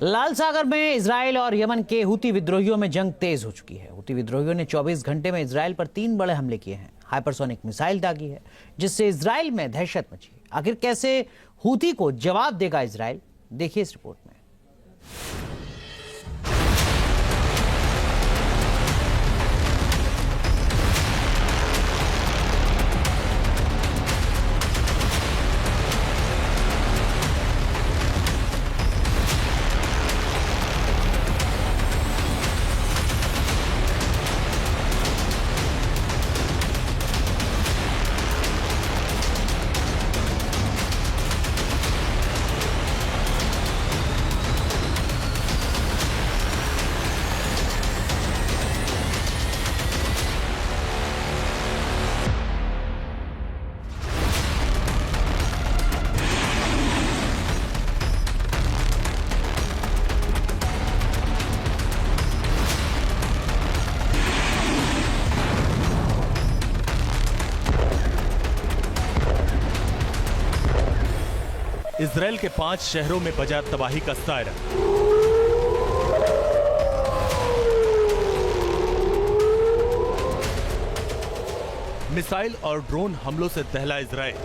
लाल सागर में इजराइल और यमन के हुती विद्रोहियों में जंग तेज हो चुकी है। हुती विद्रोहियों ने 24 घंटे में इजराइल पर 3 बड़े हमले किए हैं। हाइपरसोनिक मिसाइल दागी है, जिससे इजराइल में दहशत मची। आखिर कैसे हुती को जवाब देगा इजराइल, देखिए इस रिपोर्ट में। इजराइल के 5 शहरों में बजा तबाही का सायरन। मिसाइल और ड्रोन हमलों से दहला इजराइल।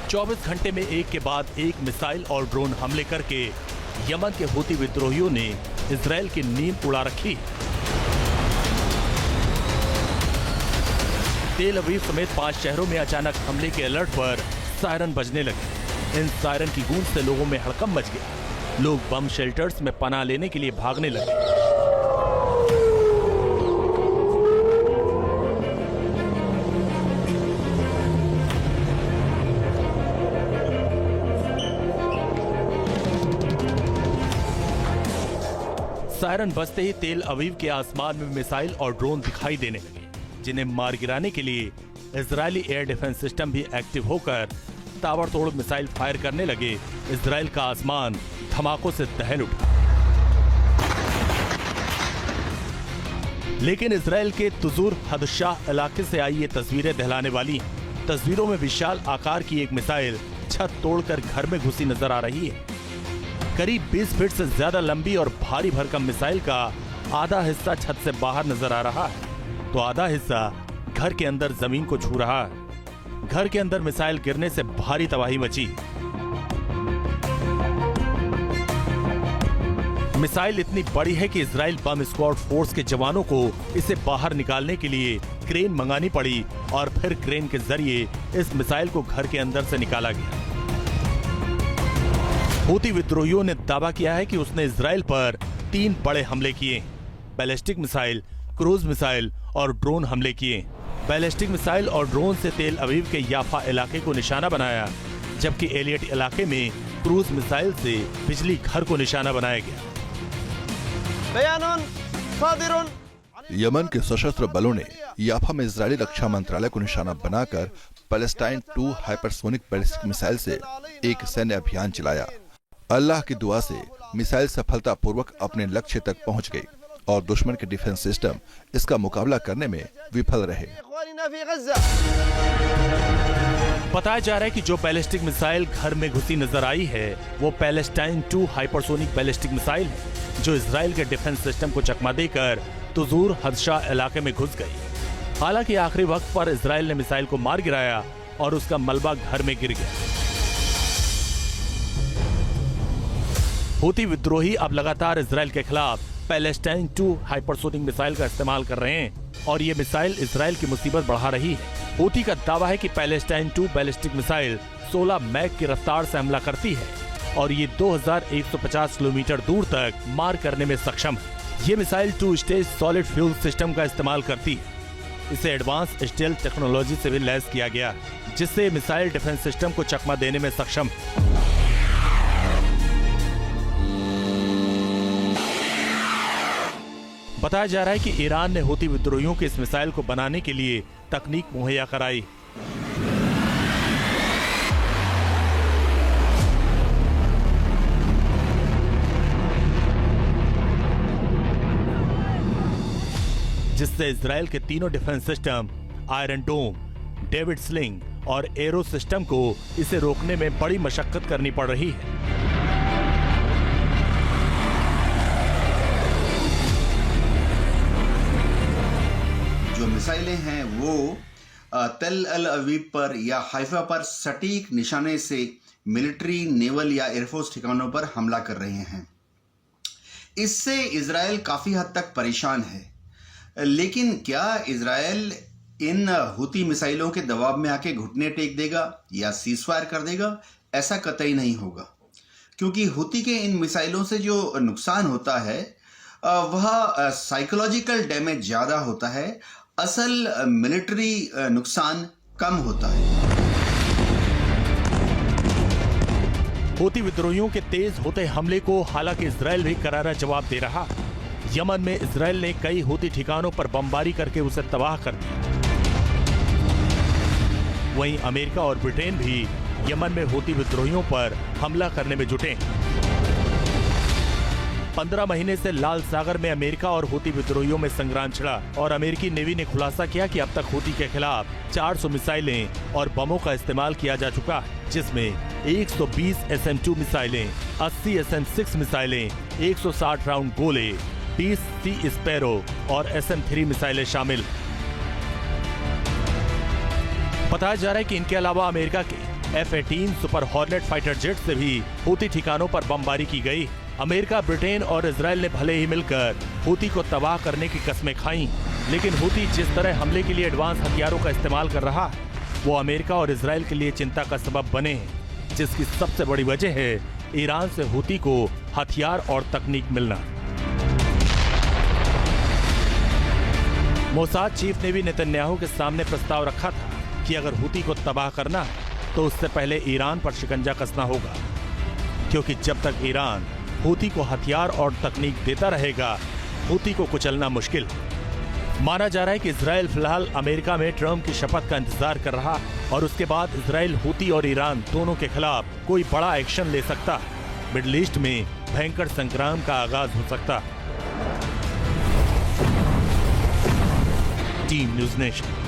चौबीस घंटे में एक के बाद एक मिसाइल और ड्रोन हमले करके यमन के हुती विद्रोहियों ने इजराइल की नींद उड़ा रखी। तेल अवीव समेत 5 शहरों में अचानक हमले के अलर्ट पर सायरन बजने लगे। इन सायरन की गूंज से लोगों में हड़कंप मच गया। लोग बम शेल्टर्स में पनाह लेने के लिए भागने लगे। सायरन बजते ही तेल अवीव के आसमान में मिसाइल और ड्रोन दिखाई देने लगे, जिन्हें मार गिराने के लिए इजरायली एयर डिफेंस सिस्टम भी एक्टिव होकर ताबड़तोड़ मिसाइल फायर करने लगे। इजराइल का आसमान धमाकों से दहल उठा। लेकिन इजराइल के तुजूर हदशाह इलाके से आई ये तस्वीरें दहलाने वाली हैं। तस्वीरों में विशाल आकार की एक मिसाइल छत तोड़कर घर में घुसी नजर आ रही है। करीब 20 फीट से ज्यादा लंबी और भारी भरकम मिसाइल का आधा हिस्सा छत से बाहर नजर आ रहा है, तो आधा हिस्सा घर के अंदर जमीन को छू रहा है। घर के अंदर मिसाइल गिरने से भारी तबाही मची। मिसाइल इतनी बड़ी है कि इजराइल बम स्क्वाड फोर्स के जवानों को इसे बाहर निकालने के लिए क्रेन मंगानी पड़ी और फिर क्रेन के जरिए इस मिसाइल को घर के अंदर से निकाला गया। हुती विद्रोहियों ने दावा किया है कि उसने इजराइल पर 3 बड़े हमले किए, बैलिस्टिक मिसाइल, क्रूज मिसाइल और ड्रोन हमले किए। बैलिस्टिक मिसाइल और ड्रोन से तेल अवीव के याफा इलाके को निशाना बनाया, जबकि एलियट इलाके में क्रूज मिसाइल से बिजली घर को निशाना बनाया गया। यमन के सशस्त्र बलों ने याफा में इजरायली रक्षा मंत्रालय को निशाना बनाकर पैलेस्टाइन 2 हाइपरसोनिक बैलिस्टिक मिसाइल से एक सैन्य अभियान चलाया। अल्लाह की दुआ से मिसाइल सफलतापूर्वक अपने लक्ष्य तक पहुंच गई और दुश्मन के डिफेंस सिस्टम इसका मुकाबला करने में विफल रहे। बताया जा रहा है कि जो बैलिस्टिक मिसाइल घर में घुसी नजर आई है वो पैलेस्टाइन 2 हाइपरसोनिक बैलिस्टिक मिसाइल है, जो इजराइल के डिफेंस सिस्टम को चकमा देकर तुजूर हदशाह इलाके में घुस गई। हालांकि आखिरी वक्त पर इजराइल ने मिसाइल को मार गिराया और उसका मलबा घर में गिर गया। हुती विद्रोही अब लगातार इजराइल के खिलाफ पैलेस्टाइन 2 हाइपरसोनिक मिसाइल का इस्तेमाल कर रहे हैं और ये मिसाइल इजराइल की मुसीबत बढ़ा रही है। हुती का दावा है कि पैलेस्टाइन 2 बैलिस्टिक मिसाइल 16 मैक की रफ्तार से हमला करती है और ये 2150 किलोमीटर दूर तक मार करने में सक्षम है। ये missile 2 stage solid fuel system का इस्तेमाल करती है। इसे एडवांस स्टेल्थ टेक्नोलॉजी से भी लैस किया गया, जिससे मिसाइल डिफेंस सिस्टम को चकमा देने में सक्षम है। बताया जा रहा है कि ईरान ने हुती विद्रोहियों के इस मिसाइल को बनाने के लिए तकनीक मुहैया कराई। जिससे इजराइल के तीनों डिफेंस सिस्टम आयरन डोम, डेविड स्लिंग और एरो सिस्टम को इसे रोकने में बड़ी मशक्कत करनी पड़ रही है। जो मिसाइलें हैं वो तेल अल अवीव पर या हाइफा पर सटीक निशाने से मिलिट्री, नेवल या एयरफोर्स ठिकानों पर हमला कर रहे हैं। इससे इजराइल काफी हद तक परेशान है। लेकिन क्या इजराइल इन हुती मिसाइलों के दबाव में आके घुटने टेक देगा या सीजफायर कर देगा? ऐसा कतई नहीं होगा, क्योंकि हुती के इन मिसाइलों से जो नुकसान होता है वह साइकोलॉजिकल डैमेज ज्यादा होता है, असल मिलिट्री नुकसान कम होता है। हूती विद्रोहियों के तेज होते हमले को हालांकि इजराइल भी करारा जवाब दे रहा। यमन में इजराइल ने कई हूती ठिकानों पर बमबारी करके उसे तबाह कर दिया। वहीं अमेरिका और ब्रिटेन भी यमन में हूती विद्रोहियों पर हमला करने में जुटे। 15 महीने से लाल सागर में अमेरिका और हूती विद्रोहियों में संग्राम छिड़ा और अमेरिकी नेवी ने खुलासा किया कि अब तक हूती के खिलाफ 400 मिसाइलें और बमों का इस्तेमाल किया जा चुका है, जिसमें 120 SM-2 मिसाइलें, 80 SM-6 मिसाइलें, 160 राउंड गोले, 20 सी स्पैरो और SM-3 मिसाइलें शामिल। बताया जा रहा है कि इनके अलावा अमेरिका के F-18 super hornet fighter jet से भी हूती ठिकानों पर बमबारी की गई। अमेरिका, ब्रिटेन और इजराइल ने भले ही मिलकर हूती को तबाह करने की कस्में खाईं, लेकिन हूती जिस तरह हमले के लिए एडवांस हथियारों का इस्तेमाल कर रहा है वो अमेरिका और इजराइल के लिए चिंता का सबब बने हैं, जिसकी सबसे बड़ी वजह है ईरान से हूती को हथियार और तकनीक मिलना। मोसाद चीफ ने भी नेतन्याहू के सामने प्रस्ताव रखा था कि अगर हूती को तबाह करना है तो उससे पहले ईरान पर शिकंजा कसना होगा, क्योंकि जब तक ईरान हूती को हथियार और तकनीक देता रहेगा हूती को कुचलना मुश्किल। माना जा रहा है कि इजराइल फिलहाल अमेरिका में ट्रंप की शपथ का इंतजार कर रहा है और उसके बाद इजराइल हूती और ईरान दोनों के खिलाफ कोई बड़ा एक्शन ले सकता है। मिडिल ईस्ट में भयंकर संग्राम का आगाज हो सकता है। Team news nation.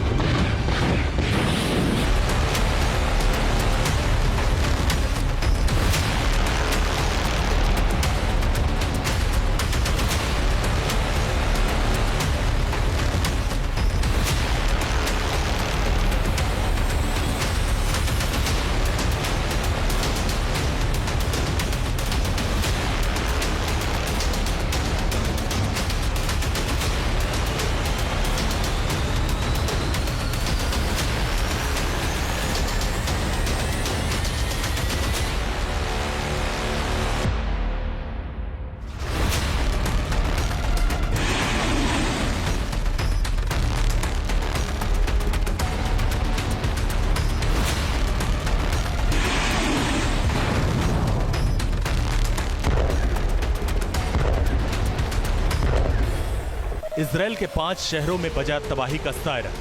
इजराइल के 5 शहरों में बजा तबाही का सायरन।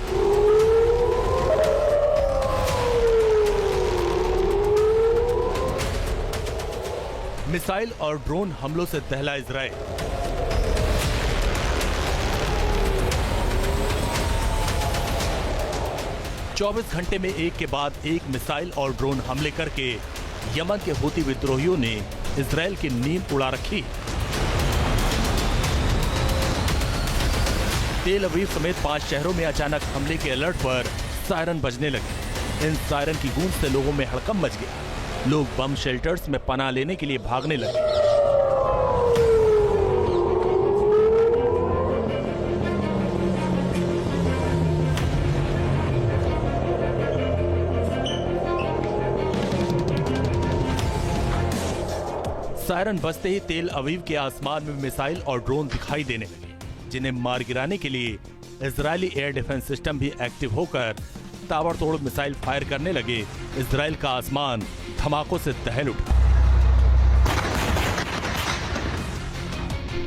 मिसाइल और ड्रोन हमलों से दहला इजराइल। चौबीस घंटे में एक के बाद एक मिसाइल और ड्रोन हमले करके यमन के हूती विद्रोहियों ने इजराइल की नींद उड़ा रखी। तेल अवीव समेत 5 शहरों में अचानक हमले के अलर्ट पर सायरन बजने लगे। इन सायरन की गूंज से लोगों में हड़कंप मच गया। लोग बम शेल्टर्स में पनाह लेने के लिए भागने लगे। सायरन बजते ही तेल अवीव के आसमान में मिसाइल और ड्रोन दिखाई देने लगे, जिन्हें मार गिराने के लिए इजरायली एयर डिफेंस सिस्टम भी एक्टिव होकर ताबड़तोड़ मिसाइल फायर करने लगे। इजराइल का आसमान धमाकों से दहल उठा।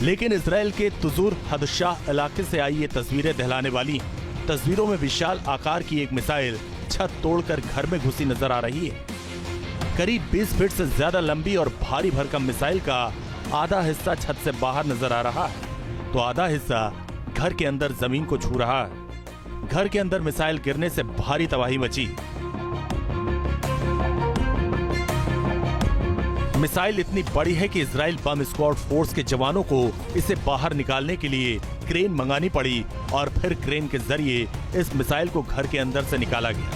लेकिन इजराइल के तुजूर हदशाह इलाके से आई ये तस्वीरें दहलाने वाली हैं। तस्वीरों में विशाल आकार की एक मिसाइल छत तोड़कर घर में घुसी नजर आ रही है। करीब 20 फीट से ज्यादा लंबी और भारी भरकम मिसाइल का आधा हिस्सा छत से बाहर नजर आ रहा है तो आधा हिस्सा घर के अंदर जमीन को छू रहा है। घर के अंदर मिसाइल गिरने से भारी तबाही मची। मिसाइल इतनी बड़ी है कि इजराइल बम स्क्वाड फोर्स के जवानों को इसे बाहर निकालने के लिए क्रेन मंगानी पड़ी और फिर क्रेन के जरिए इस मिसाइल को घर के अंदर से निकाला गया।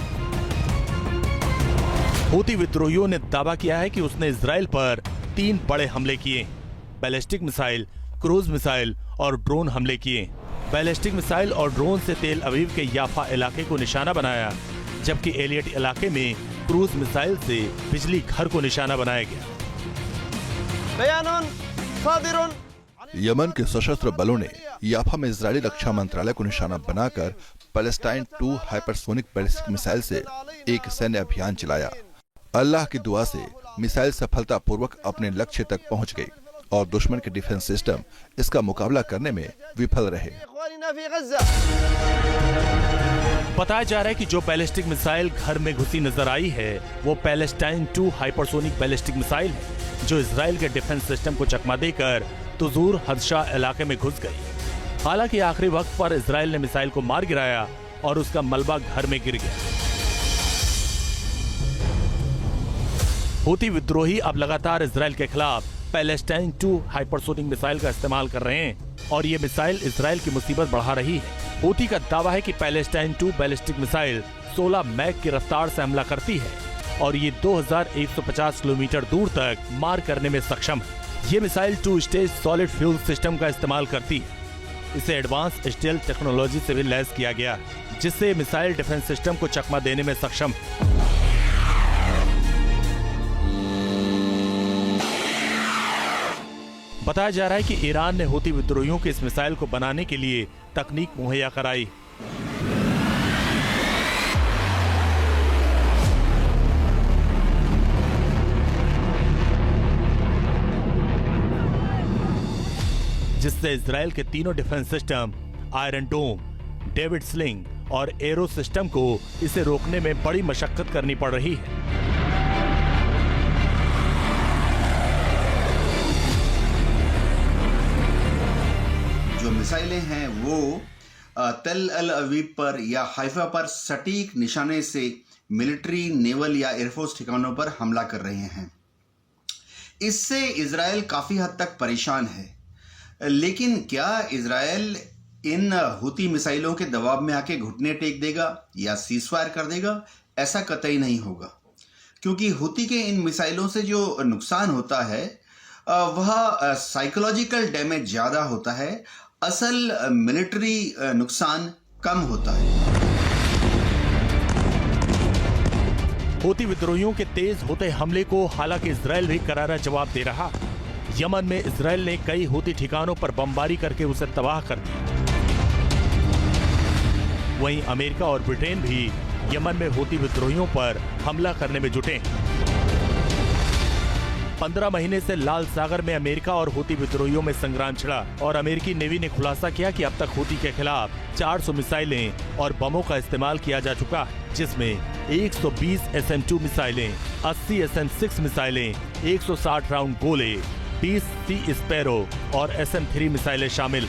हूती विद्रोहियों ने दावा किया है कि उसने इजराइल पर 3 बड़े हमले किए, बैलिस्टिक मिसाइल, क्रूज मिसाइल और ड्रोन हमले किए। बैलिस्टिक मिसाइल और ड्रोन से तेल अवीव के याफा इलाके को निशाना बनाया, जबकि एलियट इलाके में क्रूज मिसाइल से बिजली घर को निशाना बनाया गया। यमन के सशस्त्र बलों ने याफा में इजरायली रक्षा मंत्रालय को निशाना बनाकर पैलेस्टाइन 2 हाइपरसोनिक बैलिस्टिक मिसाइल से एक सैन्य अभियान चलाया। अल्लाह की दुआ से मिसाइल सफलतापूर्वक अपने लक्ष्य तक पहुंच गई और दुश्मन के डिफेंस सिस्टम इसका मुकाबला करने में विफल रहे। बताया जा रहा है कि जो बैलिस्टिक मिसाइल घर में घुसी नजर आई है वो पैलेस्टाइन 2 हाइपरसोनिक बैलिस्टिक मिसाइल है, जो इजराइल के डिफेंस सिस्टम को चकमा देकर तुजूर हदशा इलाके में घुस गई। हालांकि आखिरी वक्त पर इजराइल ने मिसाइल को मार गिराया और उसका मलबा घर में गिर गया। हूती विद्रोही अब लगातार इजराइल के खिलाफ पैलेस्टाइन 2 हाइपरसोनिक मिसाइल का इस्तेमाल कर रहे हैं और ये मिसाइल इजराइल की मुसीबत बढ़ा रही है। हूती का दावा है कि पैलेस्टाइन 2 बैलिस्टिक मिसाइल 16 मैक की रफ्तार से हमला करती है और ये 2150 किलोमीटर दूर तक मार करने में सक्षम है। ये missile 2 stage solid fuel system का इस्तेमाल करती है। इसे एडवांस स्टेल्थ टेक्नोलॉजी से भी लैस किया गया, जिससे मिसाइल डिफेंस सिस्टम को चकमा देने में सक्षम है। बताया जा रहा है कि ईरान ने हूती विद्रोहियों के इस मिसाइल को बनाने के लिए तकनीक मुहैया कराई। जिससे इजराइल के तीनों डिफेंस सिस्टम आयरन डोम, डेविड स्लिंग और एरो सिस्टम को इसे रोकने में बड़ी मशक्कत करनी पड़ रही है। जो मिसाइलें हैं वो तेल अल अवीव पर या हाइफा पर सटीक निशाने से मिलिट्री, नेवल या एयरफोर्स ठिकानों पर हमला कर रहे हैं। इससे इजराइल काफी हद तक परेशान है, लेकिन क्या इजराइल इन हूती मिसाइलों के दबाव में आके घुटने टेक देगा या सीजफायर कर देगा? ऐसा कतई नहीं होगा, क्योंकि हूती के इन मिसाइलों से जो नुकसान होता है वह साइकोलॉजिकल डैमेज ज्यादा होता है, असल मिलिट्री नुकसान कम होता है। हूती विद्रोहियों के तेज होते हमले को हालांकि इजराइल भी करारा जवाब दे रहा। यमन में इजराइल ने कई हूती ठिकानों पर बमबारी करके उसे तबाह कर दिया। वहीं अमेरिका और ब्रिटेन भी यमन में हूती विद्रोहियों पर हमला करने में जुटे हैं। 15 महीने से लाल सागर में अमेरिका और हूती विद्रोहियों में संग्राम छिड़ा और अमेरिकी नेवी ने खुलासा किया कि अब तक हूती के खिलाफ 400 मिसाइलें और बमों का इस्तेमाल किया जा चुका है, जिसमें 120 SM-2 मिसाइलें, 80 SM-6 मिसाइलें, 160 राउंड गोले, 20 सी स्पैरो और SM-3 मिसाइलें शामिल।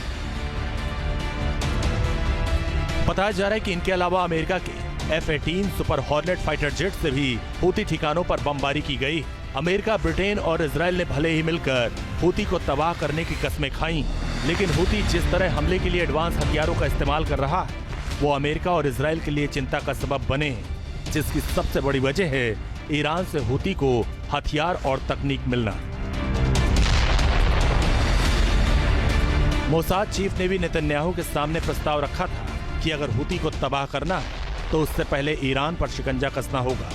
बताया जा रहा है कि इनके अलावा अमेरिका के F-18 super hornet fighter jet से भी हूती ठिकानों पर बमबारी की गई। अमेरिका, ब्रिटेन और इजराइल ने भले ही मिलकर हूती को तबाह करने की कस्में खाईं, लेकिन हूती जिस तरह हमले के लिए एडवांस हथियारों का इस्तेमाल कर रहा है वो अमेरिका और इजराइल के लिए चिंता का सबब बने हैं, जिसकी सबसे बड़ी वजह है ईरान से हूती को हथियार और तकनीक मिलना। मोसाद चीफ ने भी नेतन्याहू के सामने प्रस्ताव रखा था कि अगर हूती को तबाह करना है तो उससे पहले ईरान पर शिकंजा कसना होगा,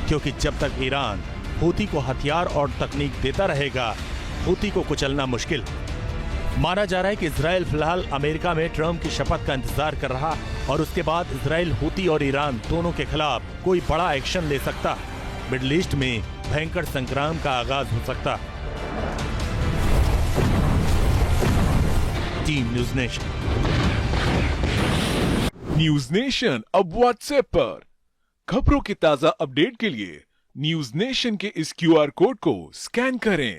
क्योंकि जब तक ईरान हूती को हथियार और तकनीक देता रहेगा हूती को कुचलना मुश्किल। माना जा रहा है कि इजराइल फिलहाल अमेरिका में ट्रंप की शपथ का इंतजार कर रहा है और उसके बाद इजराइल हूती और ईरान दोनों के खिलाफ कोई बड़ा एक्शन ले सकता है। मिडिल ईस्ट में भयंकर संग्राम का आगाज हो सकता है। Team news nation. News nation अब व्हाट्सएप पर खबरों की ताजा अपडेट के लिए न्यूज नेशन के इस QR कोड को स्कैन करें।